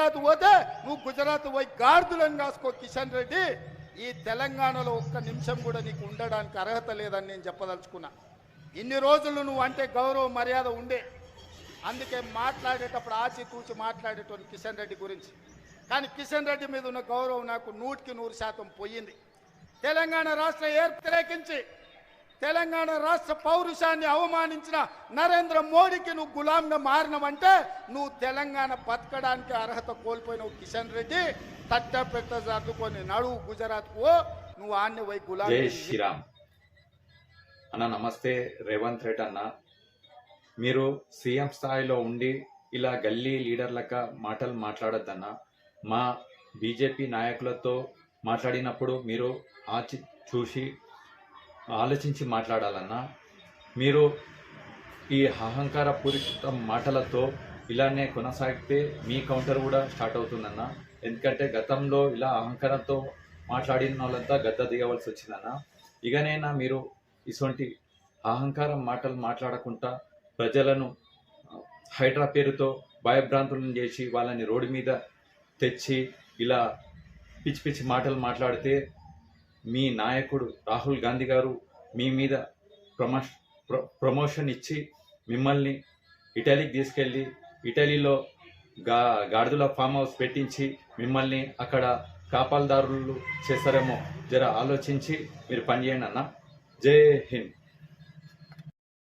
గుజరాత్ పోతే నువ్వు గుజరాత్ పోయి గార్దులను కాసుకో కిషన్ రెడ్డి. ఈ తెలంగాణలో ఒక్క నిమిషం కూడా నీకు ఉండడానికి అర్హత లేదని నేను చెప్పదలుచుకున్నా. ఇన్ని రోజులు నువ్వు అంటే గౌరవ మర్యాద ఉండే, అందుకే మాట్లాడేటప్పుడు ఆచితూచి మాట్లాడేటోని కిషన్ రెడ్డి గురించి. కానీ కిషన్ రెడ్డి మీద ఉన్న గౌరవం నాకు 100% పోయింది. తెలంగాణ రాష్ట్ర వ్యతిరేకించి తెలంగాణ రాష్ట్ర పౌరుషాన్ని అవమానించిన నరేంద్ర మోడీకి నువ్వు గులాంగా మారినవంటే నువ్వు తెలంగాణ బతకడానికి అర్హత కోల్పోయినవు కిషన్ రెడ్డి. తట్ట పెట్ట సర్దుకొని నడువు గుజరాత్ పో, నువ్వు ఆన్ని పోయి గులాం. జై శ్రీరామ్ అన్న. నమస్తే రేవంత్ రెడ్డి అన్న. మీరు సీఎం స్థాయిలో ఉండి ఇలా గల్లీ లీడర్లక మాటలు మాట్లాడొద్దన్న. మా బీజేపీ నాయకులతో మాట్లాడినప్పుడు మీరు చూసి ఆలోచించి మాట్లాడాలన్నా. మీరు ఈ అహంకారపూరిత మాటలతో ఇలానే కొనసాగితే మీ కౌంటర్ కూడా స్టార్ట్ అవుతుందన్న. ఎందుకంటే గతంలో ఇలా అహంకారంతో మాట్లాడిన వాళ్ళంతా గద్ద దిగవలసి వచ్చిందన్న. ఇకనైనా మీరు ఇటువంటి అహంకారం మాటలు మాట్లాడకుండా ప్రజలను హైడ్రా పేరుతో భయభ్రాంతులను చేసి వాళ్ళని రోడ్డు మీద తెచ్చి ఇలా పిచ్చి పిచ్చి మాటలు మాట్లాడితే మీ నాయకుడు రాహుల్ గాంధీ గారు మీ మీద ప్రమోషన్ ఇచ్చి మిమ్మల్ని ఇటలీకి తీసుకెళ్ళి ఇటలీలో గాడిదల ఫామ్ హౌస్ పెట్టించి మిమ్మల్ని అక్కడ కాపాల్దారులు చేస్తారేమో. జర ఆలోచించి మీరు పనిచేయండి అన్న. జై హింద్.